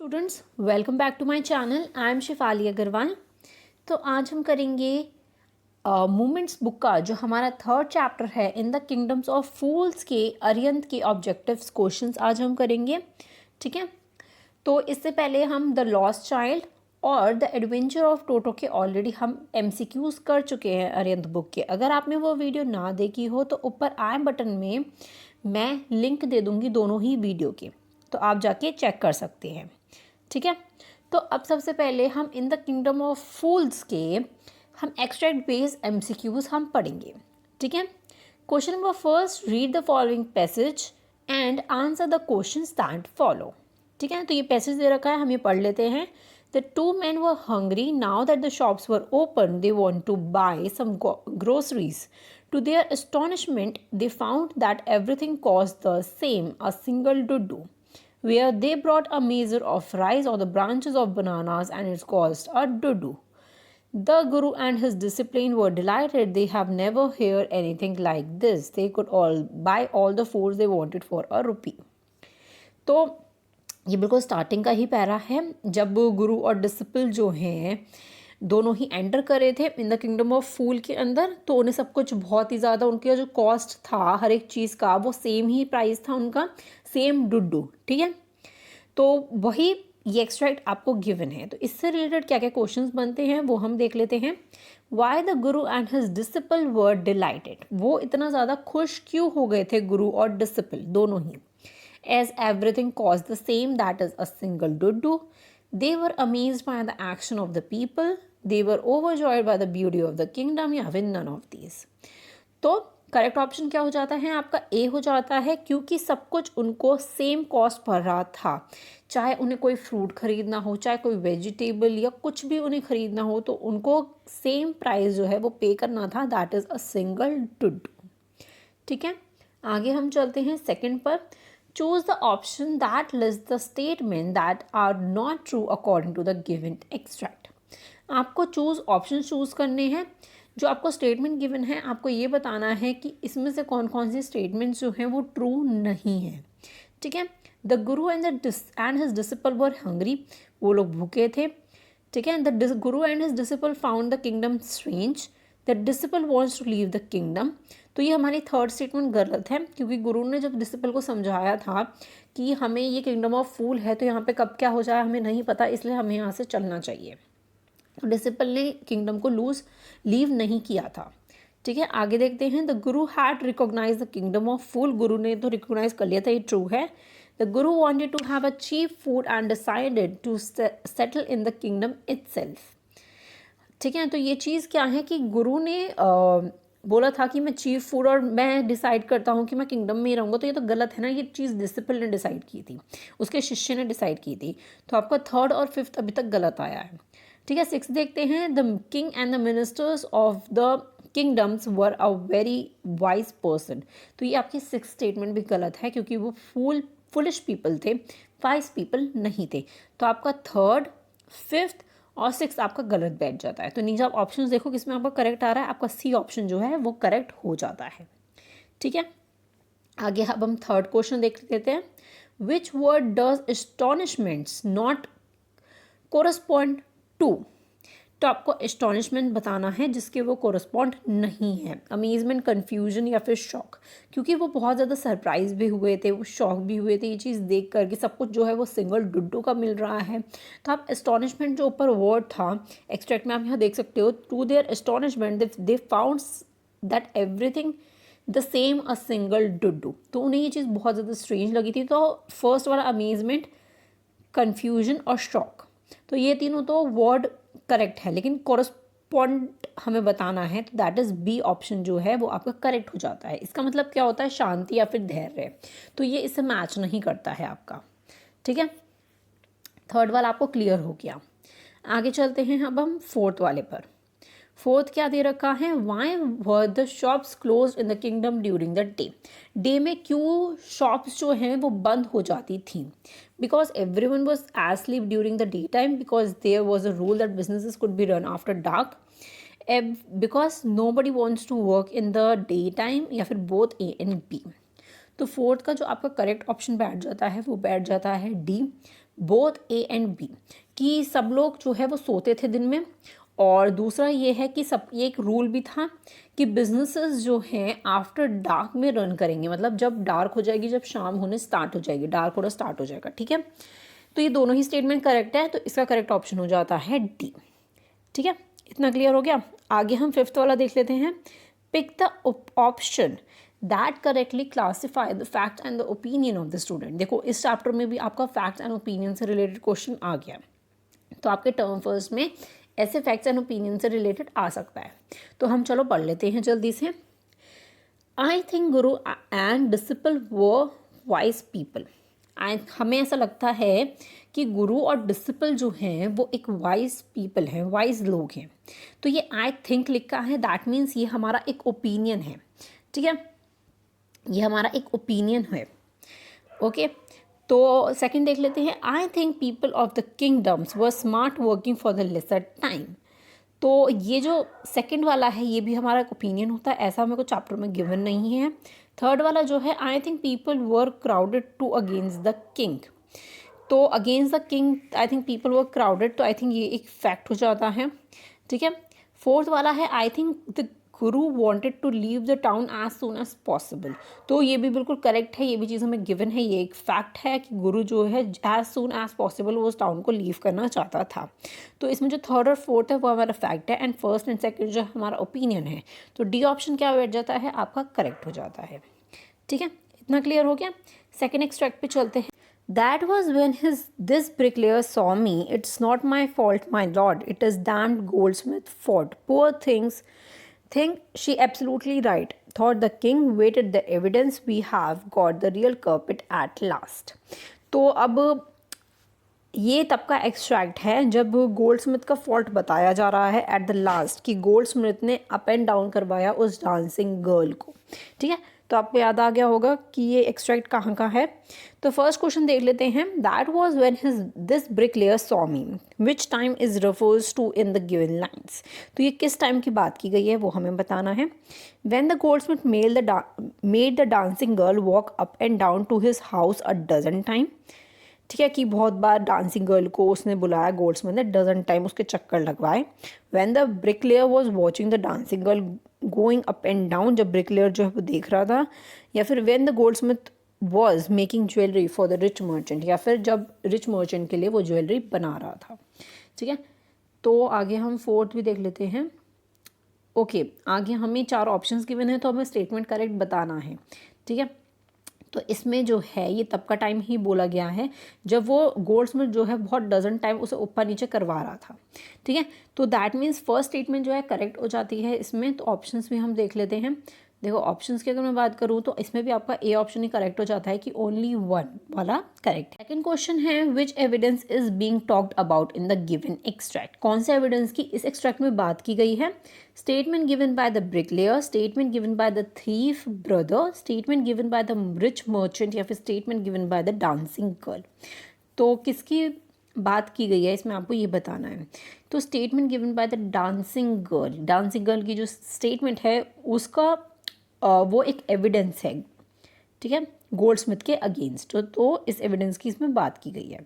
Students, welcome back to my channel. I am Shifali Agarwal. तो आज हम करेंगे मूमेंट्स बुक का जो हमारा थर्ड चैप्टर है इन द किंगडम्स ऑफ फूल्स के अरिहंत के ऑब्जेक्टिव्स क्वेश्चंस आज हम करेंगे। ठीक है, तो इससे पहले हम द लॉस्ट चाइल्ड और द एडवेंचर ऑफ टोटो के ऑलरेडी हम MCQs कर चुके हैं अरिहंत बुक के। अगर आपने वो वीडियो ना देखी हो तो ऊपर आई बटन में मैं लिंक दे दूँगी दोनों ही वीडियो के, तो आप जाके चेक कर सकते हैं। ठीक है, तो अब सबसे पहले हम इन द किंगडम ऑफ फूल्स के हम एक्सट्रैक्ट बेस्ड MCQs हम पढ़ेंगे। ठीक है, question number first, read the following passage and answer the questions that follow. ठीक है, तो ये पैसेज दे रखा है, हम ये पढ़ लेते हैं। The two men were hungry now that the shops were open. They want to buy some groceries. To their astonishment, they found that everything cost the same, a single dudu, where they brought a measure of rice or the branches of bananas and it cost a dudu. The Guru and his discipline were delighted. They have never heard anything like this. They could all buy all the foods they wanted for a rupee. तो ये बिल्कुल starting का ही para है, जब गुरु और disciple जो हैं दोनों ही एंटर कर रहे थे इन द किंगडम ऑफ फूल के अंदर, तो उन्हें सब कुछ बहुत ही ज़्यादा, उनका जो कॉस्ट था हर एक चीज़ का वो सेम ही प्राइस था उनका, सेम डुड्डू। ठीक है, तो वही ये एक्सट्रैक्ट आपको गिवन है। तो इससे रिलेटेड क्या क्या क्वेश्चंस बनते हैं वो हम देख लेते हैं। Why the Guru and his disciple were dilated, वो इतना ज़्यादा खुश क्यों हो गए थे गुरु और डिसिपल दोनों ही। As everything cost the same, that is a single dudu. They were amazed by the action of the people. They were overjoyed by the beauty of the kingdom. या फिर none of these. तो correct option क्या हो जाता है आपका? ए हो जाता है, क्योंकि सब कुछ उनको सेम कॉस्ट पड़ रहा था। चाहे उन्हें कोई फ्रूट खरीदना हो, चाहे कोई वेजिटेबल या कुछ भी उन्हें खरीदना हो, तो उनको सेम प्राइस जो है वो पे करना था। That is a single duddu. ठीक है, आगे हम चलते हैं सेकंड पर। Choose the option that lists the statement that are not true according to the given extract. आपको ऑप्शन चूज करने हैं। जो आपको स्टेटमेंट गिवन है, आपको ये बताना है कि इसमें से कौन कौन सी स्टेटमेंट्स जो हैं वो ट्रू नहीं है। ठीक है, the Guru and his disciple were hungry, वो लोग भूखे थे। ठीक है, the Guru and his disciple found the kingdom strange, the disciple wants to leave the kingdom. तो ये हमारी थर्ड स्टेटमेंट गलत है, क्योंकि गुरु ने जब डिसिपल को समझाया था कि हमें ये किंगडम ऑफ फूल है तो यहाँ पे कब क्या हो जाए हमें नहीं पता, इसलिए हमें यहाँ से चलना चाहिए। तो डिसिपल ने किंगडम को लीव नहीं किया था। ठीक है, आगे देखते हैं। The guru had recognise the kingdom of fool, गुरु ने तो रिकॉग्नाइज कर लिया था, ये ट्रू है। The guru wanted to have a cheap food and decided to settle in the kingdom itself. ठीक है, तो ये चीज़ क्या है कि गुरु ने बोला था कि मैं चीफ फूड और मैं डिसाइड करता हूँ कि मैं किंगडम में ही रहूँगा, तो ये तो गलत है ना। ये चीज़ डिसिपल ने डिसाइड की थी, उसके शिष्य ने डिसाइड की थी। तो आपका थर्ड और फिफ्थ अभी तक गलत आया है। ठीक है, सिक्स देखते हैं। The king and the ministers of the kingdoms were a very wise person. तो ये आपकी सिक्स स्टेटमेंट भी गलत है, क्योंकि वो फुलिश पीपल थे, वाइज पीपल नहीं थे। तो आपका थर्ड, फिफ्थ और सिक्स आपका गलत बैठ जाता है। तो नीचे आप ऑप्शन देखो किसमें आपका करेक्ट आ रहा है, आपका सी ऑप्शन जो है वो करेक्ट हो जाता है। ठीक है, आगे अब हम थर्ड क्वेश्चन देख लेते हैं। Which word does astonishments not correspond to. तो आपको एस्टॉनिशमेंट बताना है जिसके वो कोरस्पॉन्ड नहीं है। अमेजमेंट, कन्फ्यूजन या फिर शॉक, क्योंकि वो बहुत ज़्यादा सरप्राइज भी हुए थे, वो शॉक भी हुए थे ये चीज़ देख कर कि सब कुछ जो है वो सिंगल डुड्डू का मिल रहा है। तो आप एस्टॉनिशमेंट जो ऊपर वर्ड था एक्सट्रैक्ट में आप यहाँ देख सकते हो, to their astonishment they found that everything the same a single duddu. तो उन्हें ये चीज़ बहुत ज़्यादा स्ट्रेंज लगी थी। तो फर्स्ट वाला अमेजमेंट, कन्फ्यूजन और शॉक, तो ये तीनों तो वर्ड करेक्ट है, लेकिन कोरस्पॉन्ड हमें बताना है, तो दैट इज़ बी ऑप्शन जो है वो आपका करेक्ट हो जाता है। इसका मतलब क्या होता है? शांति या फिर धैर्य। तो ये इससे मैच नहीं करता है आपका। ठीक है, थर्ड वाला आपको क्लियर हो गया। आगे चलते हैं अब हम फोर्थ वाले पर। फोर्थ क्या दे रखा है? Y were the shops close in the kingdom during the day. Day में क्यों शॉप्स जो हैं वो बंद हो जाती थी? Because every one was asleep during the day time, because there was a rule that businesses could be run after dark, because nobody wants to work in the day time, या फिर both A and B. तो fourth का जो आपका correct option बैठ जाता है वो बैठ जाता है D, both A and B, कि सब लोग जो है वो सोते थे दिन में, और दूसरा ये है कि सब ये एक रूल भी था कि बिजनेसेस जो हैं आफ्टर डार्क में रन करेंगे, मतलब जब डार्क हो जाएगी, जब शाम होने स्टार्ट हो जाएगी, डार्क होना स्टार्ट हो जाएगा, ठीक है। तो ये दोनों ही स्टेटमेंट करेक्ट है, तो इसका करेक्ट ऑप्शन हो जाता है डी, ठीक है। इतना क्लियर हो गया। आगे हम फिफ्थ वाला देख लेते हैं। Pick the option that correctly classify the fact and the opinion of the student. देखो इस चैप्टर में भी आपका फैक्ट्स एंड ओपिनियन से रिलेटेड क्वेश्चन आ गया, तो आपके टर्म फर्स्ट में ऐसे फैक्ट्स एंड ओपिनियन से रिलेटेड आ सकता है। तो हम चलो पढ़ लेते हैं जल्दी से। I think Guru and disciple were wise people. हमें ऐसा लगता है कि गुरु और डिसिपल जो हैं वो एक वाइज पीपल हैं, वाइज लोग हैं। तो ये आई थिंक लिखा है, दैट मीन्स ये हमारा एक ओपिनियन है, ठीक है, ये हमारा एक ओपिनियन है। ओके, तो सेकंड देख लेते हैं। आई think people of the kingdoms were smart working for the lesser time. तो ये जो सेकंड वाला है ये भी हमारा एक ओपिनियन होता है, ऐसा मेरे को चैप्टर में गिवन नहीं है। थर्ड वाला जो है, I think people were crowded to against the king. तो against the king I think people were crowded, तो आई थिंक ये एक फैक्ट हो जाता है, ठीक है। फोर्थ वाला है, I think the guru wanted to leave the town as soon as possible. तो ये भी बिल्कुल करेक्ट है, ये भी चीज़ हमें गिवन है, ये एक फैक्ट है कि गुरु जो है एज सुन एज पॉसिबल वो उस टाउन को लीव करना चाहता था। तो इसमें जो थर्ड और फोर्थ है वो हमारा फैक्ट है, एंड फर्स्ट एंड सेकंड जो हमारा ओपिनियन है। तो डी ऑप्शन क्या बैठ जाता है, आपका करेक्ट हो जाता है, ठीक है। इतना क्लियर हो गया। सेकेंड एक्सट्रैक्ट पे चलते हैं। That was when this bricklayer saw me. It's not my fault, my lord. It is damned goldsmith fault. Poor think she absolutely right. Thought the king. Waited the evidence. We have got the real culprit at last. तो अब ये तब का extract है जब Goldsmith का fault बताया जा रहा है एट द लास्ट, कि गोल्डस्मिथ ने अप एंड डाउन करवाया उस डांसिंग गर्ल को, ठीक है। तो आपको याद आ गया होगा कि ये एक्सट्रैक्ट कहाँ का है। तो फर्स्ट क्वेश्चन देख लेते हैं। That was when this bricklayer saw me, which time is refers to in the given lines. तो ये किस टाइम की बात की गई है वो हमें बताना है। When the goldsmith made the dancing girl walk up and down to his house a dozen time, ठीक है, कि बहुत बार डांसिंग गर्ल को उसने बुलाया गोल्डस्मिथ ने, डजन टाइम उसके चक्कर लगवाए। When the bricklayer was watching the dancing girl going up and down, जब ब्रिकलेयर जो है वो देख रहा था। या फिर when the Goldsmith was making jewellery for the rich merchant, या फिर जब रिच मर्चेंट के लिए वो ज्वेलरी बना रहा था, ठीक है। तो आगे हम फोर्थ भी देख लेते हैं। ओके, आगे हमें 4 ऑप्शंस गिवन है, तो हमें स्टेटमेंट करेक्ट बताना है, ठीक है। तो इसमें जो है ये तब का टाइम ही बोला गया है जब वो गोल्डस्मिथ जो है बहुत डजन टाइम उसे ऊपर नीचे करवा रहा था, ठीक है। तो दैट मीन्स फर्स्ट स्टेटमेंट जो है करेक्ट हो जाती है इसमें। तो ऑप्शंस भी हम देख लेते हैं। देखो ऑप्शंस की अगर मैं बात करूँ तो इसमें भी आपका ए ऑप्शन ही करेक्ट हो जाता है कि ओनली वन वाला करेक्ट है। सेकंड क्वेश्चन है, which evidence is being talked about in the given extract. कौन से एविडेंस की इस एक्सट्रैक्ट में बात की गई है। Statement given by the bricklayer, statement given by the thief brother, statement given by the rich merchant, या फिर statement given by the dancing girl. तो किसकी बात की गई है इसमें आपको ये बताना है। तो statement given by the dancing girl की जो स्टेटमेंट है उसका वो एक एविडेंस है, ठीक है, गोल्डस्मिथ के अगेंस्ट। तो इस एविडेंस की इसमें बात की गई है,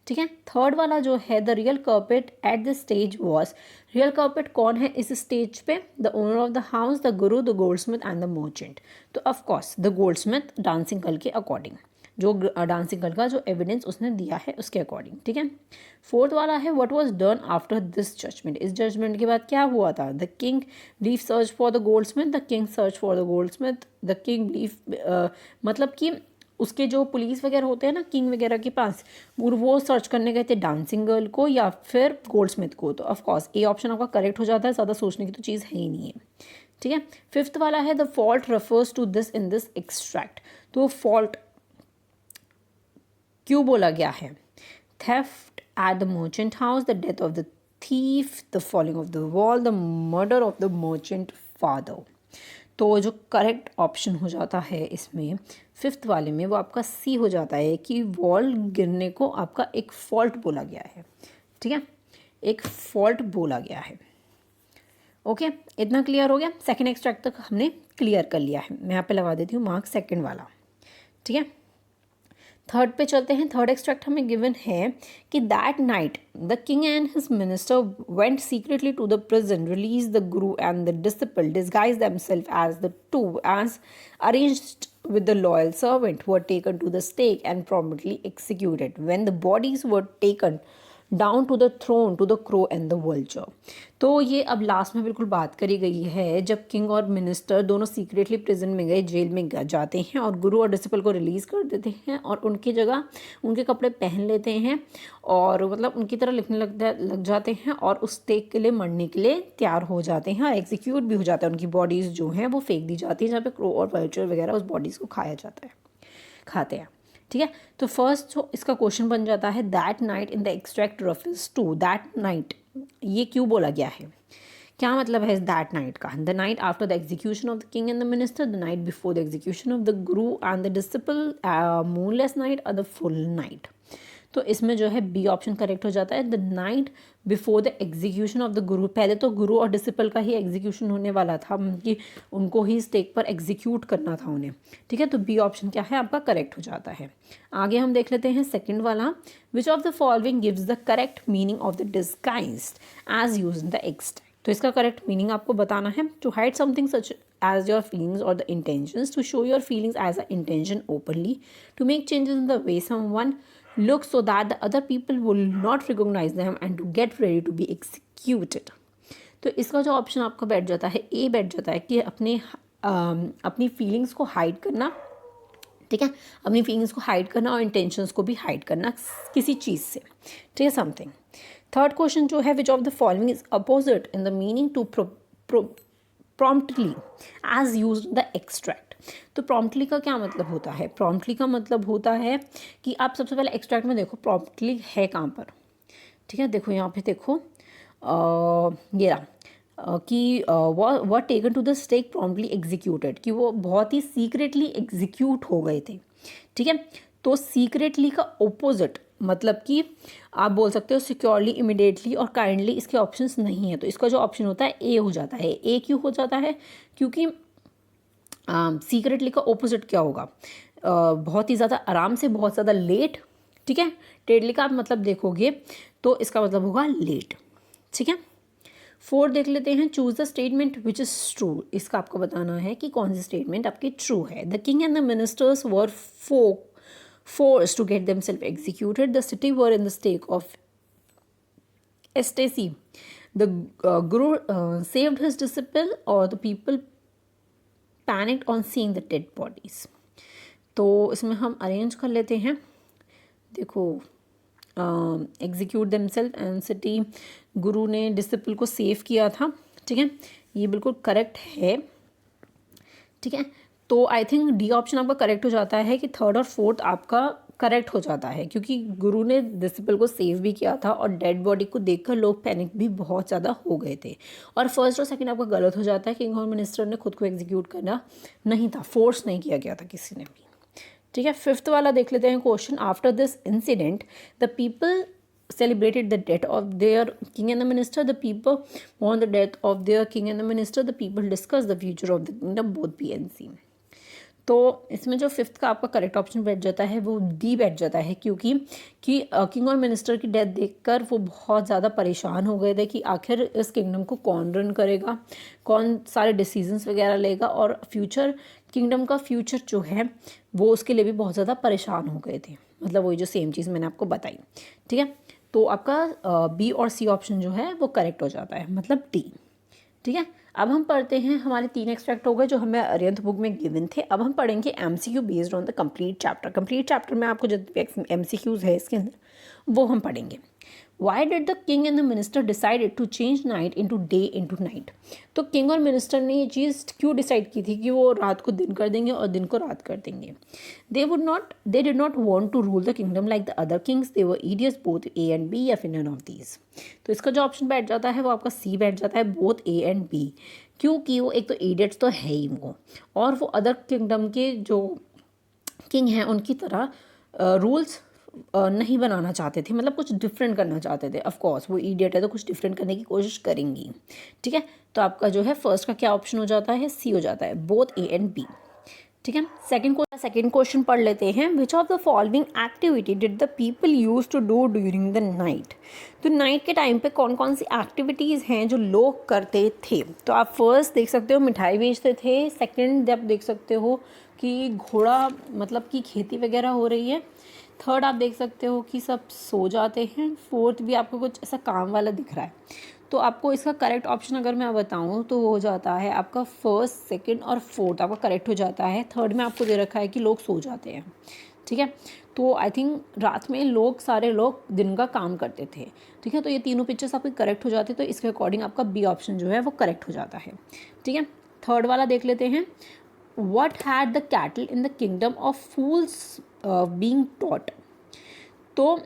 ठीक है। थर्ड वाला जो है, the real culprit at the stage was, real culprit कौन है इस स्टेज पे, the owner of the house, the guru, the goldsmith and the merchant. तो of course the goldsmith dancing girl के अकॉर्डिंग, जो डांसिंग गर्ल का जो एविडेंस उसने दिया है उसके अकॉर्डिंग, ठीक है। फोर्थ वाला है, what was done after this judgement. इस जजमेंट के बाद क्या हुआ था। The king leave search for the goldsmith, the king search for the goldsmith, the king leave, मतलब कि उसके जो पुलिस वगैरह होते हैं ना किंग वगैरह के पास, वो सर्च करने गए थे डांसिंग गर्ल को या फिर गोल्डस्मिथ को। तो ऑफकोर्स ए ऑप्शन आपका करेक्ट हो जाता है, ज़्यादा सोचने की तो चीज़ है ही नहीं है, ठीक है। फिफ्थ वाला है, the fault refers to this in this extract. तो फॉल्ट क्यों बोला गया है। Theft at the merchant house, the death of the thief, the falling of the wall, the murder of the merchant father. तो जो correct option हो जाता है इसमें फिफ्थ वाले में वो आपका सी हो जाता है कि वॉल गिरने को आपका एक फॉल्ट बोला गया है, ठीक है, एक फॉल्ट बोला गया है। ओके, इतना क्लियर हो गया। सेकंड एक्सट्रैक्ट तक हमने क्लियर कर लिया है। मैं यहाँ पे लगा देती हूँ मार्क सेकंड वाला, ठीक है। थर्ड पे चलते हैं। थर्ड एक्सट्रैक्ट हमें गिवन है कि that night the king and his minister went secretly to the prison, release the Guru and the disciple, disguise themselves as the two as arranged with the loyal servant, were taken to the stake and promptly executed. When the bodies were taken down to the throne to the crow and the vulture. तो ये अब last में बिल्कुल बात करी गई है जब किंग और मिनिस्टर दोनों सीक्रेटली प्रिजन में गए, जेल में जाते हैं और गुरु और डिसिपल को रिलीज़ कर देते हैं और उनकी जगह उनके कपड़े पहन लेते हैं और मतलब उनकी तरह लिखने लग जाते हैं और उस स्टेक के लिए मरने के लिए तैयार हो जाते हैं और एग्जीक्यूट भी हो जाता है। उनकी बॉडीज़ जो हैं वो फेंक दी जाती है जहाँ पे क्रो और वल्चर वगैरह उस बॉडीज़ को खाया जाता है, खाते हैं। ठीक है, तो फर्स्ट जो इसका क्वेश्चन बन जाता है that night in the extract refers to that night, ये क्यों बोला गया है, क्या मतलब है दैट नाइट का? The night after the execution of the king and the minister, the night before the execution of the Guru and the disciple, moonless night और द फुल नाइट। तो इसमें जो है बी ऑप्शन करेक्ट हो जाता है, the night before the execution of the गुरु। पहले तो गुरु और डिसिपल का ही एग्जीक्यूशन होने वाला था कि उनको ही स्टेक पर एग्जीक्यूट करना था उन्हें। ठीक है, तो बी ऑप्शन क्या है आपका करेक्ट हो जाता है। आगे हम देख लेते हैं सेकंड वाला, which of the following gives the correct meaning of the disguised as used in the extract. तो इसका करेक्ट मीनिंग आपको बताना है, to hide something such as your feelings or the intentions, to show your feelings as an intention openly, to make changes in the way someone looks so that the other people will not recognize them, and to get ready to be executed। तो इसका जो option आपका बैठ जाता है, ए बैठ जाता है कि अपनी फीलिंग्स को हाइड करना। ठीक है, अपनी फीलिंग्स को हाइड करना और इंटेंशंस को भी हाइड करना किसी चीज़ से। ठीक है, समथिंग। थर्ड क्वेश्चन जो है, which of the following is opposite in the meaning to promptly as used the extract। तो promptly का क्या मतलब होता है? promptly का मतलब होता है कि आप सबसे पहले extract में देखो promptly है कहाँ पर। ठीक है, देखो यहाँ पे देखो ये रहा कि what taken to the stake promptly executed, कि वो बहुत ही secretly execute हो गए थे। ठीक है, तो secretly का opposite मतलब कि आप बोल सकते हो सिक्योरली, इमिडिएटली और काइंडली, इसके ऑप्शंस नहीं है। तो इसका जो ऑप्शन होता है ए हो जाता है। ए क्यों हो जाता है? क्योंकि सीक्रेटली का ओपोजिट क्या होगा? बहुत ही ज़्यादा आराम से, बहुत ज़्यादा लेट। ठीक है, टेडली का आप मतलब देखोगे तो इसका मतलब होगा लेट। ठीक है, फोर्थ देख लेते हैं, choose the statement which is true. इसका आपको बताना है कि कौन सी स्टेटमेंट आपकी ट्रू है। The king and the ministers were forced to get themselves executed. The city were in the stake of ecstasy. The guru saved his disciple, or the people panicked on seeing the dead bodies। तो इसमें हम arrange कर लेते हैं। देखो, execute themselves and city, गुरु ने disciple को save किया था। ठीक है, ये बिल्कुल करेक्ट है। ठीक है, तो आई थिंक डी ऑप्शन आपका करेक्ट हो जाता है कि थर्ड और फोर्थ आपका करेक्ट हो जाता है, क्योंकि गुरु ने डिसिपल को सेव भी किया था और डेड बॉडी को देखकर लोग पैनिक भी बहुत ज़्यादा हो गए थे। और फर्स्ट और सेकंड आपका गलत हो जाता है, किंग और मिनिस्टर ने खुद को एग्जीक्यूट करना नहीं था, फोर्स नहीं किया गया था किसी ने भी। ठीक है, फिफ्थ वाला देख लेते हैं question, after this incident the people celebrated the death of their king and the minister, the people mourn the death of their king and the minister, the people discuss the future of the kingdom, both B and C। तो इसमें जो fifth का आपका correct option बैठ जाता है वो D बैठ जाता है, क्योंकि किंग और मिनिस्टर की डेथ देखकर वो बहुत ज़्यादा परेशान हो गए थे कि आखिर इस किंगडम को कौन रन करेगा, कौन सारे डिसीजंस वगैरह लेगा, और फ्यूचर किंगडम का फ्यूचर जो है वो उसके लिए भी बहुत ज़्यादा परेशान हो गए थे। मतलब वही जो सेम चीज़ मैंने आपको बताई। ठीक है, तो आपका बी और सी ऑप्शन जो है वो करेक्ट हो जाता है, मतलब डी। ठीक है, अब हम पढ़ते हैं, हमारे 3 एक्सट्रैक्ट हो गए जो हमें अरिहंत बुक में गिवन थे। अब हम पढ़ेंगे MCQ based on the complete chapter. Complete chapter में आपको जितने एमसीक्यूज है इसके अंदर वो हम पढ़ेंगे। Why did the king and the minister decided to change night into day into night. तो किंग और मिनिस्टर ने ये चीज़ क्यों डिसाइड की थी कि वो रात को दिन कर देंगे और दिन को रात कर देंगे? They did not want to rule the kingdom like the other kings, they were idiots, both A and B, या फिर नन ऑफ दीज। तो इसका जो ऑप्शन बैठ जाता है वो आपका सी बैठ जाता है, बोथ ए एंड बी। क्योंकि वो एक तो इडियट्स तो है ही वो, और वो अदर किंगडम के जो किंग हैं उनकी तरह रूल्स नहीं बनाना चाहते थे, मतलब कुछ डिफरेंट करना चाहते थे। ऑफ कोर्स वो इडियट है तो कुछ डिफरेंट करने की कोशिश करेंगी। ठीक है, तो आपका जो है फर्स्ट का क्या ऑप्शन हो जाता है? सी हो जाता है, बोथ ए एंड बी। ठीक है। सेकंड क्वेश्चन पढ़ लेते हैं। Which of the following activity did the people use to do during the night. तो नाइट के टाइम पे कौन कौन सी एक्टिविटीज़ हैं जो लोग करते थे। तो आप फर्स्ट देख सकते हो मिठाई बेचते थे, सेकंड आप देख सकते हो कि घोड़ा मतलब कि खेती वगैरह हो रही है, थर्ड आप देख सकते हो कि सब सो जाते हैं, फोर्थ भी आपको कुछ ऐसा काम वाला दिख रहा है। तो आपको इसका करेक्ट ऑप्शन अगर मैं बताऊँ तो वो हो जाता है आपका फर्स्ट, सेकंड और फोर्थ आपका करेक्ट हो जाता है। थर्ड में आपको दे रखा है कि लोग सो जाते हैं। ठीक है, तो आई थिंक रात में सारे लोग दिन का काम करते थे। ठीक है, तो ये तीनों पिक्चर्स आपके करेक्ट हो जाते हैं, तो इसके अकॉर्डिंग आपका बी ऑप्शन जो है वो करेक्ट हो जाता है। ठीक है, थर्ड वाला देख लेते हैं। What had the cattle in the kingdom of fools being taught. तो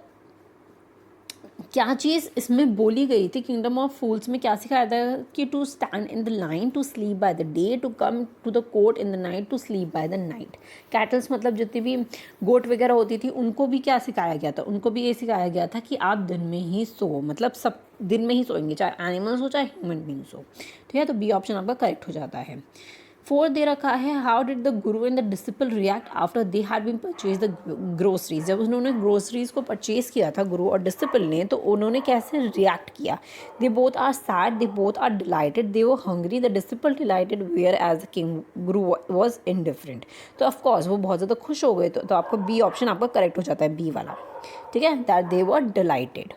क्या चीज़ इसमें बोली गई थी, किंगडम ऑफ फूल्स में क्या सिखाया था कि to stand in the line, to sleep by the day, to come to the court in the night, to sleep by the night. Cattles मतलब जितनी भी गोट वगैरह होती थी उनको भी क्या सिखाया गया था, उनको भी ये सिखाया गया था कि आप दिन में ही सो, मतलब सब दिन में ही सोएंगे, चाहे एनिमल्स हो चाहे ह्यूमन बींग्स हो। ठीक है, तो बी ऑप्शन आपका करेक्ट हो जाता है। फोर्थ दे रखा है, how did the Guru and the disciple react after they had been purchase the groceries. जब उन्होंने ग्रोसरीज को परचेज किया था गुरु और डिसिपल ने, तो उन्होंने कैसे रिएक्ट किया। They both are sad, they both are delighted, they were hungry, the disciple delighted whereas the king, guru was indifferent. तो ऑफकोर्स वो बहुत ज़्यादा खुश हो गए, तो आपका बी ऑप्शन आपका करेक्ट हो जाता है, बी वाला। ठीक है, दैट दे वर डिलाइटेड।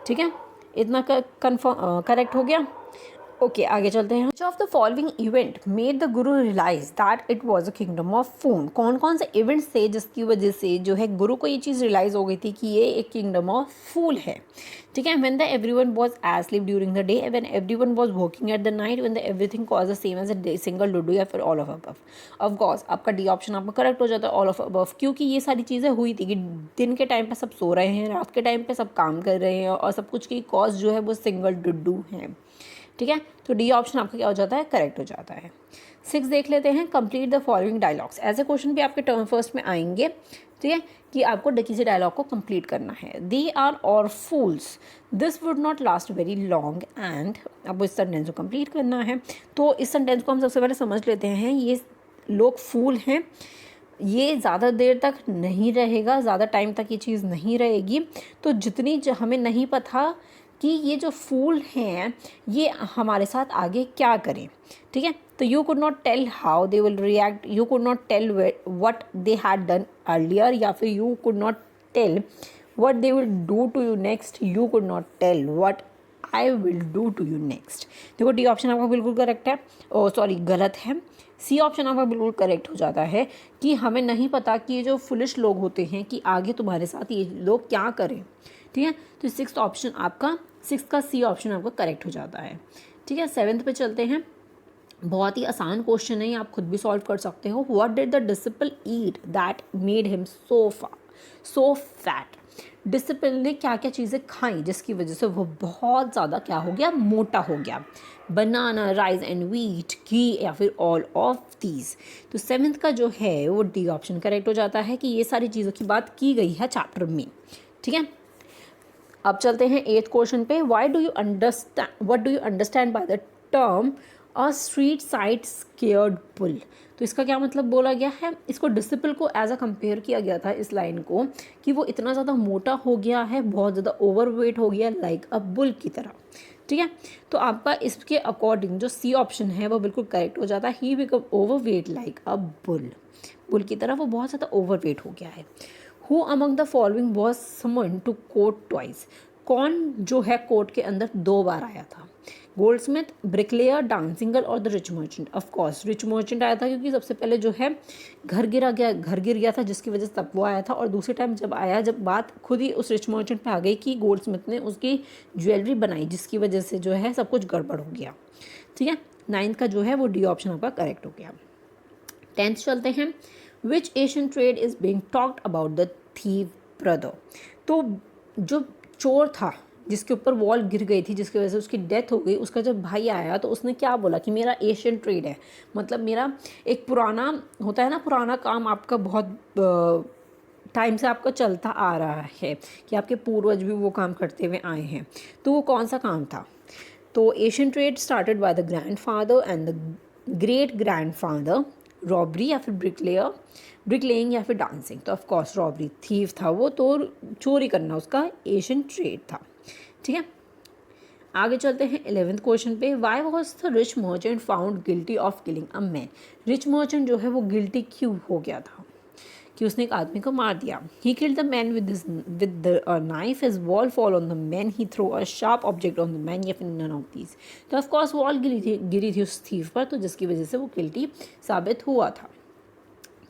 ठीक है, इतना कन्फर्म करेक्ट हो गया। ओके, आगे चलते हैं। Of the following event made the guru realise that it was a kingdom of fool. कौन कौन से इवेंट्स थे जिसकी वजह से जो है गुरु को ये चीज़ रियलाइज हो गई थी कि ये एक किंगडम ऑफ फूल है। ठीक है, when the everyone was asleep during the day, when everyone was working at the night, when the everything was the same as a single duddu, या फिर all of above. Of course D option आपका correct हो जाता है, all of above, क्योंकि ये सारी चीज़ें हुई थी कि दिन के टाइम पे सब सो रहे हैं, रात के टाइम पे सब काम कर रहे हैं, और सब कुछ की कॉज जो है वो सिंगल डुडू है। ठीक है, तो डी ऑप्शन आपका क्या हो जाता है, करेक्ट हो जाता है। 6 देख लेते हैं। Complete the following dialogues. ऐसे क्वेश्चन भी आपके टर्म फर्स्ट में आएंगे। ठीक है, कि आपको किसी डायलॉग को कंप्लीट करना है। They are all fools, this would not last very long, and आपको इस सेंटेंस को कंप्लीट करना है। तो इस सेंटेंस को हम सबसे पहले समझ लेते हैं। ये लोग फूल हैं, ये ज़्यादा देर तक नहीं रहेगा, ज़्यादा टाइम तक ये चीज़ नहीं रहेगी। तो जितनी हमें नहीं पता कि ये जो फूल हैं ये हमारे साथ आगे क्या करें। ठीक है, तो you could not tell how they will react, you could not tell what they had done earlier, या फिर you could not tell what they will do to you next, you could not tell what I will do to you next. देखो D option आपका बिल्कुल correct है, sorry गलत है। सी option आपका बिल्कुल करेक्ट हो जाता है कि हमें नहीं पता कि ये जो फुलिश लोग होते हैं कि आगे तुम्हारे साथ ये लोग क्या करें। ठीक है, तो 6th ऑप्शन आपका, 6 का सी ऑप्शन आपका करेक्ट हो जाता है। ठीक है, 7th पे चलते हैं। बहुत ही आसान क्वेश्चन है, आप खुद भी सॉल्व कर सकते हो। What did the disciple eat that made him so fat. Disciple ने क्या क्या चीज़ें खाई जिसकी वजह से वो बहुत ज़्यादा क्या हो गया, मोटा हो गया। बनाना, राइस एंड व्हीट, घी, या फिर ऑल ऑफ दीज। तो 7th का जो है वो डी ऑप्शन करेक्ट हो जाता है कि ये सारी चीज़ों की बात की गई है चैप्टर में। ठीक है, अब चलते हैं 8th क्वेश्चन पे। What do you understand by the term a street side scared bull. तो इसका क्या मतलब बोला गया है, इसको डिसिपल को एज अ कंपेयर किया गया था इस लाइन को, कि वो इतना ज़्यादा मोटा हो गया है, बहुत ज़्यादा ओवरवेट हो गया, लाइक अ बुल की तरह। ठीक है, तो आपका इसके अकॉर्डिंग जो सी ऑप्शन है वो बिल्कुल करेक्ट हो जाता है। He become overweight like a bull की तरह वो बहुत ज़्यादा ओवरवेट हो गया है। Who among the following was summon to court twice. कौन जो है कोर्ट के अंदर 2 बार आया था। गोल्डस्मिथ, ब्रिकलेयर, डांसिंगर और the rich merchant. Of course rich merchant आया था, क्योंकि सबसे पहले जो है घर गिर गया था जिसकी वजह से तब वो आया था, और दूसरे टाइम जब आया, जब बात खुद ही उस रिच मर्चेंट पे आ गई कि गोल्डस्मिथ ने उसकी ज्वेलरी बनाई जिसकी वजह से जो है सब कुछ गड़बड़ हो गया। ठीक है, 9th का जो है वो डी ऑप्शन आपका करेक्ट हो गया। 10th चलते हैं। Which Asian trade is being talked about the thief brother. तो जो चोर था जिसके ऊपर वॉल गिर गई थी जिसकी वजह से उसकी डेथ हो गई, उसका जब भाई आया तो उसने क्या बोला कि मेरा एशियन ट्रेड है, मतलब मेरा एक पुराना होता है ना, पुराना काम आपका बहुत टाइम से आपका चलता आ रहा है कि आपके पूर्वज भी वो काम करते हुए आए हैं। तो वो कौन सा काम था। तो Asian trade started by the grandfather and the great grandfather robbery या फिर ब्रिकलेइंग या फिर डांसिंग। तो ऑफकोर्स रॉबरी, थीफ था वो, तो चोरी करना उसका एशियन ट्रेड था। ठीक है, आगे चलते हैं 11th क्वेश्चन पे। Why was the rich merchant found guilty of killing a man. Rich merchant जो है वो गिल्टी क्यों हो गया था कि उसने एक आदमी को मार दिया। He killed the man with the knife, his wall fall on the man, he throw a sharp object on the man, या फिर नन ऑफ दीज। तो ऑफकोर्स वॉल गिरी थी उस थीफ पर, तो जिसकी वजह से वो गिल्टी साबित हुआ था।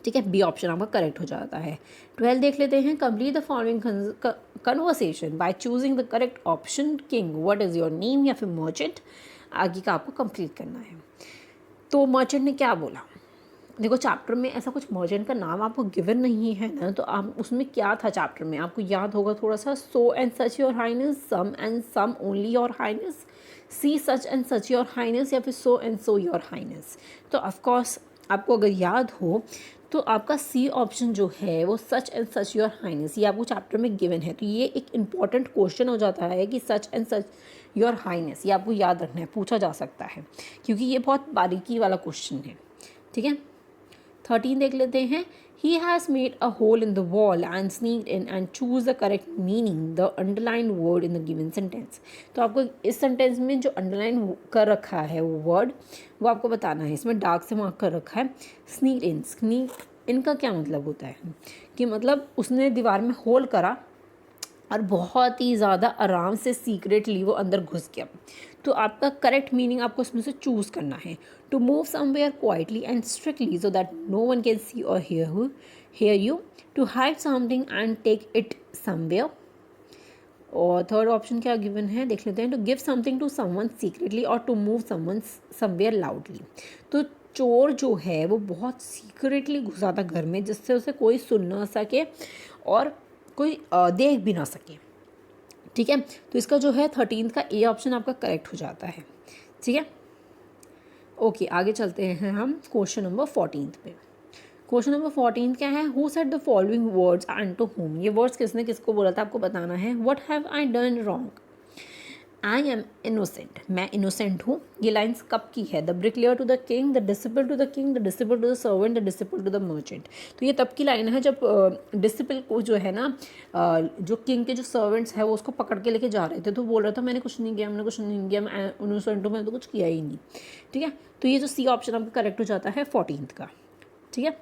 ठीक है, बी ऑप्शन आपका करेक्ट हो जाता है। 12 देख लेते हैं। Complete the following conversation by choosing the correct option. King, what is your name, या फिर मर्चेंट, आगे का आपको कंप्लीट करना है। तो मर्चेंट ने क्या बोला, देखो चैप्टर में ऐसा कुछ मर्चेंट का नाम आपको गिवन नहीं है ना, तो आप उसमें क्या था चैप्टर में आपको याद होगा थोड़ा सा। So and such your highness, some and some only your highness, see such and such your highness, या फिर so and so your highness. तो ऑफकोर्स आपको अगर याद हो तो आपका सी ऑप्शन जो है वो such and such your highness, ये आपको चैप्टर में गिवन है। तो ये एक इंपॉर्टेंट क्वेश्चन हो जाता है कि such and such your highness, ये आपको याद रखना है, पूछा जा सकता है क्योंकि ये बहुत बारीकी वाला क्वेश्चन है। ठीक है, 13 देख लेते हैं। He has made a hole in the wall and sneaked in and choose the correct meaning the underline word in the given sentence. तो आपको इस सेंटेंस में जो अंडरलाइन कर रखा है वो वर्ड, वो आपको बताना है। इसमें डार्क से मार्क कर रखा है स्नीक इन। स्नीक इनका क्या मतलब होता है कि मतलब उसने दीवार में होल करा और बहुत ही ज़्यादा आराम से सीक्रेटली वो अंदर घुस गया। तो आपका करेक्ट मीनिंग आपको उसमें से चूज़ करना है। To move somewhere quietly and strictly so that no one can see or hear you. To hide something and take it somewhere. और थर्ड ऑप्शन क्या गिवन है देख लेते हैं। To give something to someone secretly or to move someone somewhere loudly. तो चोर जो है वो बहुत सीक्रेटली घुसा था घर में जिससे उसे कोई सुन ना सके और कोई देख भी ना सके। ठीक है, तो इसका जो है 13th का ए ऑप्शन आपका करेक्ट हो जाता है। ठीक है, ओके आगे चलते हैं हम क्वेश्चन नंबर 14 पे। क्वेश्चन नंबर 14 क्या है। Who said the following words and to home. ये वर्ड्स किसने किसको बोला था आपको बताना है। What have I done wrong, I am innocent, मैं इनोसेंट हूँ। ये लाइन्स कब की है। The bricklayer to the king, the disciple to the king, the disciple to the servant, the disciple to the merchant. तो ये तब की लाइन है जब डिसिपल को जो है ना जो किंग के जो सर्वेंट्स है वो उसको पकड़ के लेके जा रहे थे, तो बोल रहा था मैंने कुछ नहीं किया, मैंने कुछ नहीं किया, मैं इनोसेंट हूँ, मैंने तो कुछ किया ही नहीं। ठीक है, तो ये जो सी ऑप्शन आपका करेक्ट हो जाता है 14th का। ठीक है,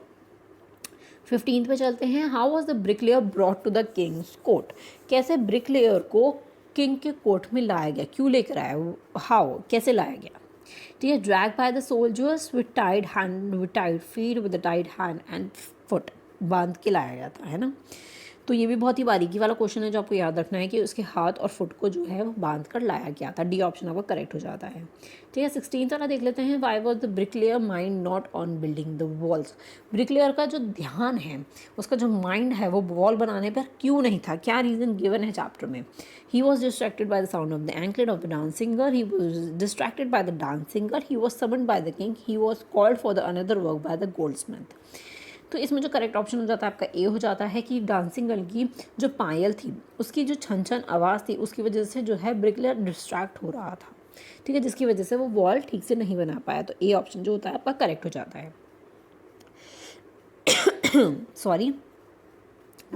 15th पे चलते हैं। How was the bricklayer brought to the king's court. कैसे ब्रिकलेयर को किंग के कोर्ट में लाया गया, क्यों लेकर आया, हाउ कैसे लाया गया। ठीक है, drag by the soldiers with tied hand with tied feet with the tied hand and foot, बांध के लाया गया था, है ना। तो ये भी बहुत ही बारीकी वाला क्वेश्चन है जो आपको याद रखना है कि उसके हाथ और फुट को जो है वो बांध कर लाया गया था। डी ऑप्शन आपका करेक्ट हो जाता है। ठीक है, 16th वाला देख लेते हैं। Why was the bricklayer mind not on building the walls. Bricklayer का जो ध्यान है, उसका जो माइंड है वो वॉल बनाने पर क्यों नहीं था, क्या रीज़न गिवन है चैप्टर में। He was distracted by the sound of the anklet of the dancing girl, he was distracted by the dancing girl, he was summoned by the king, he was called for the another work by the goldsmith. तो इसमें जो correct option हो जाता है आपका ए हो जाता है कि डांसिंग गर्ल की जो पायल थी उसकी जो छन छन आवाज़ थी उसकी वजह से जो है ब्रिकलेयर डिस्ट्रैक्ट हो रहा था। ठीक है, जिसकी वजह से वो वॉल ठीक से नहीं बना पाया। तो ए ऑप्शन जो होता है आपका करेक्ट हो जाता है। सॉरी,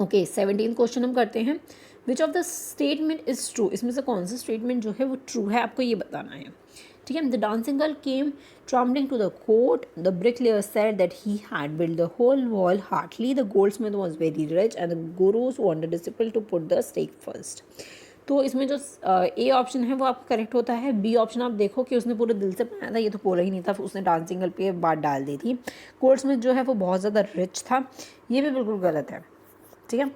ओके 17 क्वेश्चन हम करते हैं। Which of the statement is true. इसमें से कौन सा स्टेटमेंट जो है वो ट्रू है आपको ये बताना है। ठीक है, the dancing girl came trembling to the court. The bricklayer said that he had built the whole wall hardly. The goldsmith was very rich and the gurus wanted disciple to put the stake first. तो इसमें जो A option है वो आपका correct होता है। B option आप देखो कि उसने पूरे दिल से बनाया था, ये तो पूरा ही नहीं था, उसने डांसिंग गर्ल पे बात डाल दी थी। गोल्डस्मिथ जो है वो बहुत ज़्यादा रिच था, ये भी बिल्कुल गलत है। ठीक है,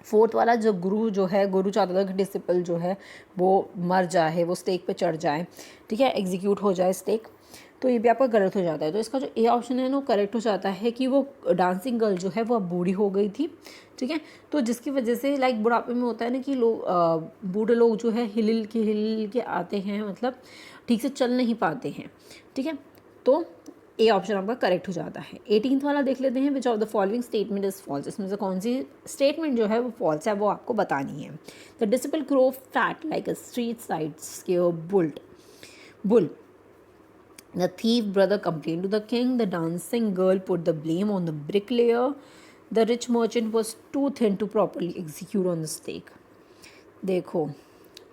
4th वाला जो गुरु जो है, गुरु चाहता था कि डिसिपल जो है वो मर जाए, वो स्टेक पे चढ़ जाए, ठीक है, एग्जीक्यूट हो जाए स्टेक, तो ये भी आपका गलत हो जाता है। तो इसका जो ए ऑप्शन है ना वो करेक्ट हो जाता है कि वो डांसिंग गर्ल जो है वो अब बूढ़ी हो गई थी। ठीक है, तो जिसकी वजह से लाइक बुढ़ापे में होता है ना कि लोग बूढ़े लोग जो है हिल के आते हैं, मतलब ठीक से चल नहीं पाते हैं। ठीक है, तो ए ऑप्शन आपका करेक्ट हो जाता है। 18th वाला देख लेते हैं। Which of the following statement is false. इसमें से कौन सी स्टेटमेंट जो है वो फॉल्स है वो आपको बतानी है। The disciple grow fat like a street side bull. The thief brother complained to the king. The dancing girl put the blame on the bricklayer. The rich merchant was too thin to properly execute on the stake. देखो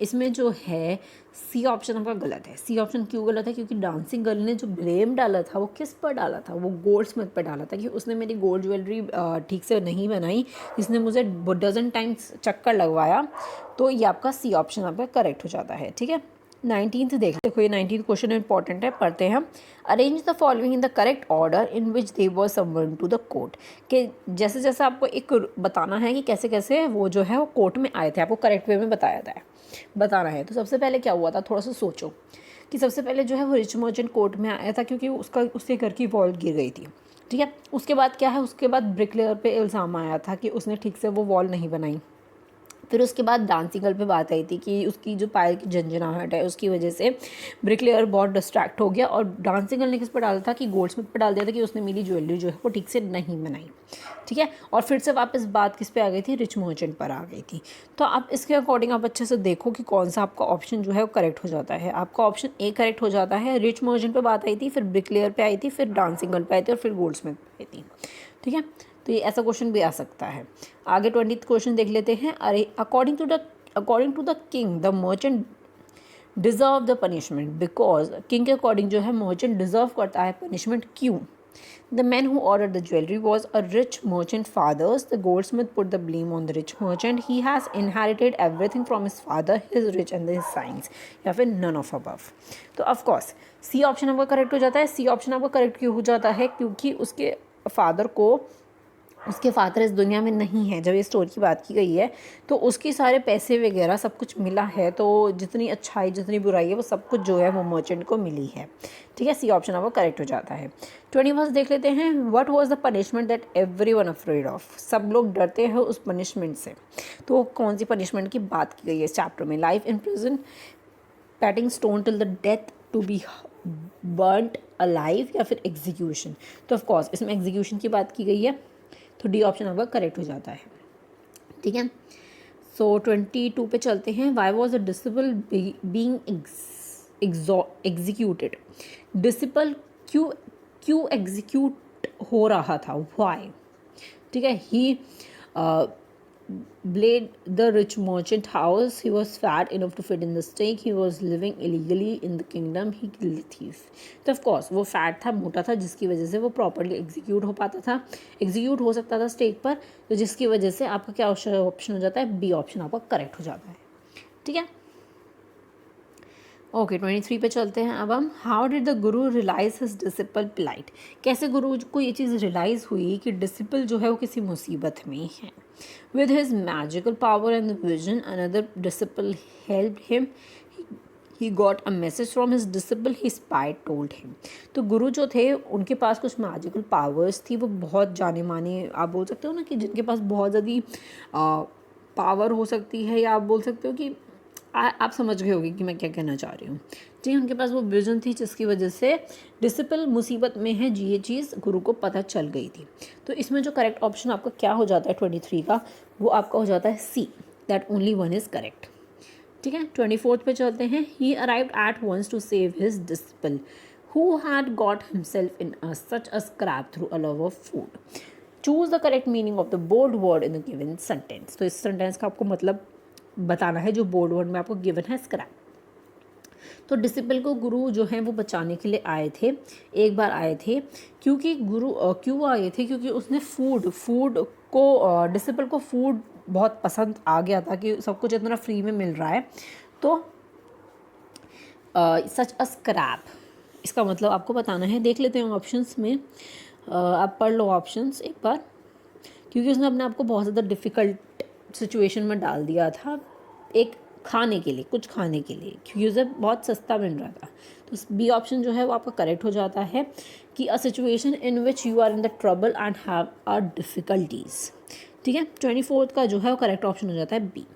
इसमें जो है सी option आपका गलत है। C option क्यों गलत है? क्योंकि डांसिंग गर्ल ने जो ब्लेम डाला था वो किस पर डाला था? वो गोल्ड स्मिथ पर डाला था कि उसने मेरी गोल्ड ज्वेलरी ठीक से नहीं बनाई, इसने मुझे डजन टाइम्स चक्कर लगवाया। तो ये आपका सी ऑप्शन आपका करेक्ट हो जाता है। ठीक है, 19th देखो, ये 19th क्वेश्चन इंपॉर्टेंट है, पढ़ते हैं हम। Arrange the following in the correct order in which they were someone to the court. कि जैसे जैसे आपको एक बताना है कि कैसे कैसे वो जो है वो कोर्ट में आए थे, आपको करेक्ट वे में बताना है। तो सबसे पहले क्या हुआ था, थोड़ा सा सोचो कि सबसे पहले जो है वो रिच मर्चेंट कोर्ट में आया था क्योंकि उसके घर की वॉल गिर गई थी। ठीक है, उसके बाद क्या है, उसके बाद ब्रिकलेयर पे इल्ज़ाम आया था कि उसने ठीक से वो वॉल नहीं बनाई। फिर उसके बाद डांसिंग गर्ल पे बात आई थी कि उसकी जो पैर की झंझनाहट है उसकी वजह से ब्रिकलेयर बहुत डिस्ट्रैक्ट हो गया, और डांसिंग गर्ल ने किस पर डाला था कि गोल्ड स्मिथ पर डाल दिया था कि उसने मेरी ज्वेलरी जो है वो ठीक से नहीं बनाई। ठीक है, और फिर से वापस बात किस पे आ गई थी, रिच मर्चेंट पर आ गई थी। तो आप इसके अकॉर्डिंग आप अच्छे से देखो कि कौन सा आपका ऑप्शन जो है वो करेक्ट हो जाता है। आपका ऑप्शन ए करेक्ट हो जाता है। रिच मर्चेंट पर बात आई थी, फिर ब्रिकलेयर पे आई थी, फिर डांसिंग गर्ल पे आई थी, और फिर गोल्ड स्मिथ पे आई थी। ठीक है, तो ये ऐसा क्वेश्चन भी आ सकता है। आगे 20th क्वेश्चन देख लेते हैं। अरे according to the king the merchant deserve the punishment because, king के अकॉर्डिंग जो है मर्चेंट डिजर्व करता है पनिशमेंट, क्यों? The man who order the jewellery was a rich merchant fathers. The goldsmith put the blame on the rich merchant. He has inherited everything from his father, his rich and his science, या फिर none of above. तो of course C option आपका correct हो जाता है। सी option आपका correct क्यों हो जाता है? क्योंकि उसके फादर इस दुनिया में नहीं है। जब ये स्टोरी की बात की गई है तो उसके सारे पैसे वगैरह सब कुछ मिला है, तो जितनी अच्छाई जितनी बुराई है वो सब कुछ जो है वो मर्चेंट को मिली है। ठीक है, सी ऑप्शन आपको करेक्ट हो जाता है। 21 देख लेते हैं। What was the punishment that everyone afraid of? सब लोग डरते हैं उस पनिशमेंट से। तो कौन सी पनिशमेंट की बात की गई है इस चैप्टर में? Life in prison, patting stone till the death, to be burned alive, या फिर एग्जीक्यूशन? तो ऑफकोर्स इसमें एग्जीक्यूशन की बात की गई है, तो डी ऑप्शन आपका करेक्ट हो जाता है। ठीक है, सो 22 पे चलते हैं। Why was a disciple being executed? Disciple क्यों एग्जीक्यूट हो रहा था? वाई? ठीक है, ही bled the rich merchant house. He was fat enough to fit in the stake. He was living illegally in the kingdom. He killed the thief. तो of course वो fat था, मोटा था, जिसकी वजह से वो प्रॉपरली एग्जीक्यूट हो पाता था, एग्जीक्यूट हो सकता था स्टेक पर। तो जिसकी वजह से आपका क्या ऑप्शन हो जाता है? बी ऑप्शन आपका करेक्ट हो जाता है। ठीक है, ओके 23 पे चलते हैं अब हम। How did the guru realise his disciple plight? कैसे गुरु को ये चीज़ रियलाइज़ हुई कि डिसिपल जो है वो किसी मुसीबत में है? With his magical power and the vision another disciple helped him. He got a message from his disciple, he spy told him. तो गुरु जो थे उनके पास कुछ मैजिकल पावर्स थी, वो बहुत जाने माने, आप बोल सकते हो ना कि जिनके पास बहुत ज़्यादा पावर हो सकती है, या आप बोल सकते हो कि आप समझ गए होगे कि मैं क्या कहना चाह रही हूँ। जी, उनके पास वो विजन थी जिसकी वजह से डिसिपल मुसीबत में है जी, ये चीज़ गुरु को पता चल गई थी। तो इसमें जो करेक्ट ऑप्शन आपका क्या हो जाता है 23 का, वो आपका हो जाता है C, that only one is correct. ठीक है, 24 पे चलते हैं। He arrived at once to save his disciple who had got himself in such a scrape through a love of food. Choose the correct meaning of the bold word in the given sentence. तो इस sentence का आपको मतलब बताना है जो bold word में आपको गिवन है, स्क्रैप। तो डिसिपल को गुरु जो है वो बचाने के लिए आए थे, एक बार आए थे। क्योंकि गुरु क्यों आए थे? क्योंकि उसने फूड को डिसिपल को फूड बहुत पसंद आ गया था कि सब कुछ इतना फ्री में मिल रहा है। तो सच अ स्क्रैप, इसका मतलब आपको बताना है। देख लेते हैं ऑप्शंस में, आप पढ़ लो ऑप्शंस एक बार, क्योंकि उसने अपने आप को बहुत ज़्यादा डिफ़िकल्ट सिचुएशन में डाल दिया था एक खाने के लिए, कुछ खाने के लिए, क्योंकि उसे बहुत सस्ता मिल रहा था। तो बी ऑप्शन जो है वो आपका करेक्ट हो जाता है कि a situation in which you are in the trouble and have a difficulties. ठीक है, 24 का जो है वो करेक्ट ऑप्शन हो जाता है बी।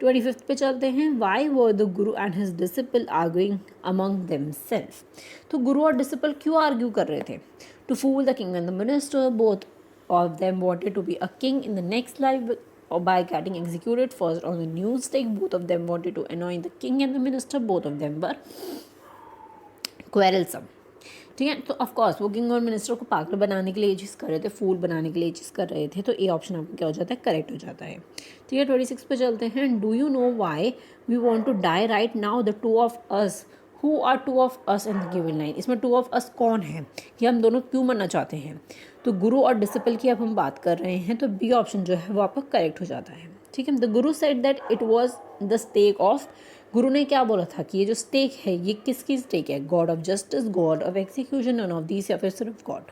25 पे चलते हैं। Why were the Guru and his disciple arguing among themselves? तो गुरु और डिसिपल क्यों आर्ग्यू कर रहे थे? To fool the king and the minister, both of them wanted to be a king in the next life or by getting executed first on the new stake. Both of them wanted to annoy the king and the minister. Both of them were quarrelsome. ठीक है। तो of course वो king और minister को पागल बनाने के लिए ये चीज़ कर रहे थे, फूल बनाने के लिए ये चीज़ कर रहे थे, तो ए ऑप्शन आपका क्या हो जाता है, करेक्ट हो जाता है। ठीक है, 26 पे चलते हैं। Do you know why we want to die right now the two of us, who are two of us in the given line. इसमें टू ऑफ अस कौन है, कि हम दोनों क्यों मरना चाहते हैं। तो गुरु और डिसिपल की अब हम बात कर रहे हैं, तो बी ऑप्शन जो है वो आपका करेक्ट हो जाता है। ठीक है, the guru said that it was the stake of, guru ने क्या बोला था कि ये जो स्टेक है ये किसकी स्टेक है, god of justice, god of execution, none of these, या फिर सिर्फ गॉड।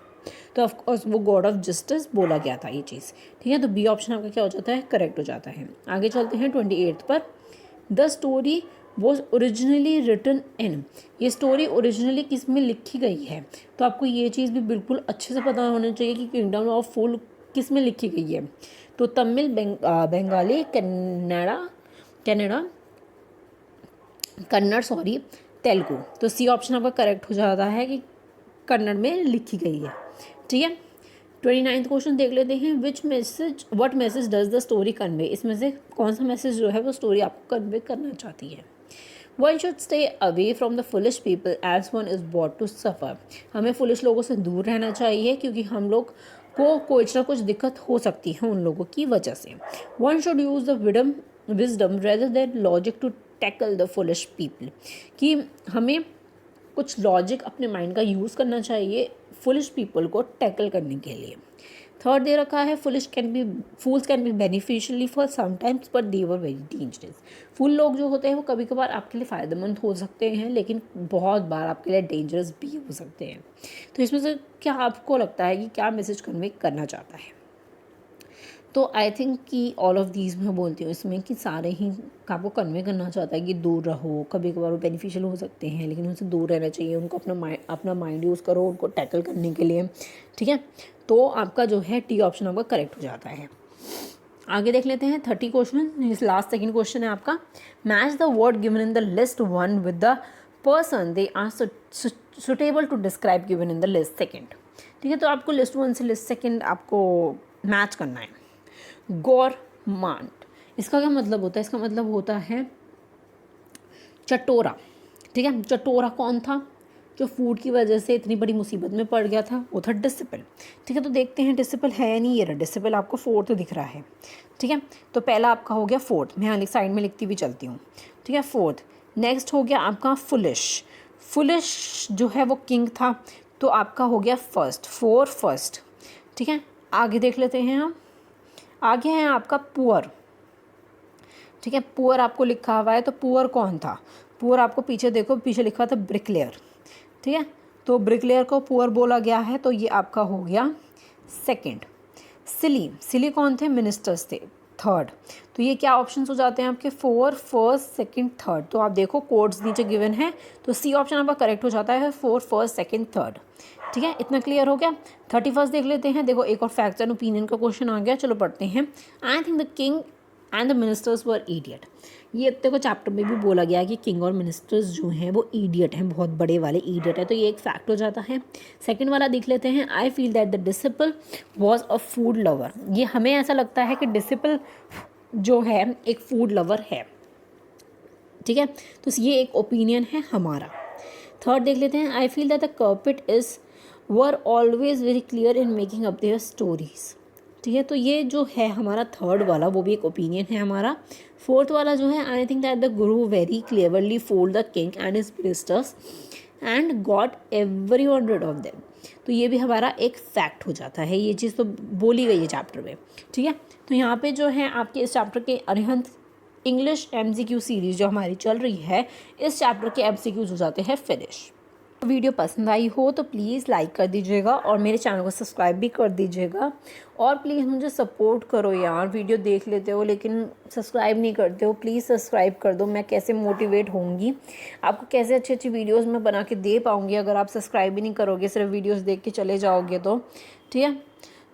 तो ऑफकोर्स वो गॉड ऑफ जस्टिस बोला गया था ये चीज़। ठीक है, तो बी ऑप्शन आपका क्या हो जाता है, करेक्ट हो जाता है। आगे चलते हैं 28 पर। The story was originally written in, ये स्टोरी ओरिजिनली किस में लिखी गई है। तो आपको ये चीज़ भी बिल्कुल अच्छे से पता होना चाहिए कि किंगडम ऑफ फूल किस में लिखी गई है। तो तमिल, बंगाली, कन्नड़, तेलुगु। तो सी ऑप्शन आपका करेक्ट हो जाता है कि कन्नड़ में लिखी गई है। ठीक है, 29th क्वेश्चन देख लेते हैं। What message does the story convey, इसमें से कौन सा मैसेज जो है वो स्टोरी आपको कन्वे करना चाहती है। One should stay away from the foolish people as one is bound to suffer, हमें फुलिश लोगों से दूर रहना चाहिए क्योंकि हम लोग को कुछ ना कुछ दिक्कत हो सकती है उन लोगों की वजह से। One should use the wisdom rather than logic to tackle the foolish people, कि हमें कुछ लॉजिक अपने माइंड का यूज़ करना चाहिए फुलिश पीपल को टैकल करने के लिए। थर्ड दे रखा है, fools can be beneficially for sometimes but they were very dangerous. Fool लोग जो होते हैं वो कभी कभार आपके लिए फ़ायदेमंद हो सकते हैं लेकिन बहुत बार आपके लिए डेंजरस भी हो सकते हैं। तो इसमें से क्या आपको लगता है कि क्या मैसेज कन्वे करना चाहता है। तो आई थिंक कि ऑल ऑफ दीज मैं बोलती हूँ इसमें कि सारे ही आपको कन्वे करना चाहता है कि दूर रहो, कभी कभार वो बेनिफिशियल हो सकते हैं लेकिन उनसे दूर रहना चाहिए, उनको अपना माइंड यूज़ करो उनको टैकल करने के लिए। ठीक है, तो आपका जो है टी ऑप्शन आपका करेक्ट हो जाता है। आगे देख लेते हैं 30 क्वेश्चन। इस लास्ट सेकंड क्वेश्चन है आपका, match the word given in the list one with the person they are suitable to describe given in the list second. ठीक है, तो आपको लिस्ट वन से लिस्ट सेकंड आपको मैच करना है। गौरमांड, इसका क्या मतलब होता है, इसका मतलब होता है चटोरा। ठीक है, चटोरा कौन था जो फूड की वजह से इतनी बड़ी मुसीबत में पड़ गया था, वो था डिसिपल। ठीक है, तो देखते हैं डिसिपल है या नहीं। ये रहा डिसिपल, आपको फोर्थ दिख रहा है। ठीक है, तो पहला आपका हो गया फोर्थ, मैं यहाँ साइड में लिखती भी चलती हूँ। ठीक है, फोर्थ। नेक्स्ट हो गया आपका फुलिश जो है वो किंग था, तो आपका हो गया फर्स्ट। ठीक है, आगे देख लेते हैं हम। आगे है आपका पुअर। ठीक है, पुअर आपको लिखा हुआ है, तो पुअर कौन था, पुअर आपको पीछे देखो, पीछे लिखा था ब्रिकलेयर। ठीक है, तो ब्रिकलेयर को पुअर बोला गया है, तो ये आपका हो गया सेकंड। सिली कौन थे, मिनिस्टर्स थे, थर्ड। तो ये क्या ऑप्शंस हो जाते हैं आपके, फर्स्ट, सेकंड, थर्ड। तो आप देखो कोड्स नीचे गिवन है, तो सी ऑप्शन आपका करेक्ट हो जाता है, फर्स्ट, सेकंड, थर्ड। ठीक है, इतना क्लियर हो गया। 31 देख लेते हैं। देखो एक और फैक्ट्स एंड ओपिनियन का क्वेश्चन आ गया, चलो पढ़ते हैं। आई think the king and the ministers were idiot. ये इतने को चैप्टर में भी बोला गया कि किंग और मिनिस्टर्स जो हैं वो इडियट हैं, बहुत बड़े वाले इडियट है, तो ये एक फैक्ट हो जाता है। सेकंड वाला देख लेते हैं। I feel that the disciple was a food lover. ये हमें ऐसा लगता है कि डिसिपल जो है एक फूड लवर है। ठीक है, तो ये एक ओपिनियन है हमारा। थर्ड देख लेते हैं। I feel that the culprit were always very clear in making up their stories. ठीक है, तो ये जो है हमारा थर्ड वाला वो भी एक ओपिनियन है हमारा। फोर्थ वाला जो है, I think that the guru very cleverly fooled the king and his ministers and got everyone rid of them. तो ये भी हमारा एक फैक्ट हो जाता है, ये चीज़ तो बोली गई है चैप्टर में। ठीक है, तो यहाँ पे जो है आपके इस चैप्टर के अरिहंत इंग्लिश MCQ सीरीज़ जो हमारी चल रही है, इस चैप्टर के MCQs हो जाते हैं फिनिश। वीडियो पसंद आई हो तो प्लीज़ लाइक कर दीजिएगा और मेरे चैनल को सब्सक्राइब भी कर दीजिएगा। और प्लीज़ मुझे सपोर्ट करो यार, वीडियो देख लेते हो लेकिन सब्सक्राइब नहीं करते हो, प्लीज़ सब्सक्राइब कर दो। मैं कैसे मोटिवेट होंगी, आपको कैसे अच्छी अच्छी वीडियोस मैं बना के दे पाऊँगी अगर आप सब्सक्राइब भी नहीं करोगे, सिर्फ वीडियोस देख के चले जाओगे तो। ठीक है,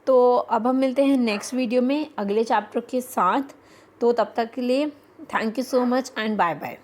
तो अब हम मिलते हैं नेक्स्ट वीडियो में अगले चैप्टर के साथ। तो तब तक के लिए thank you so much and bye bye.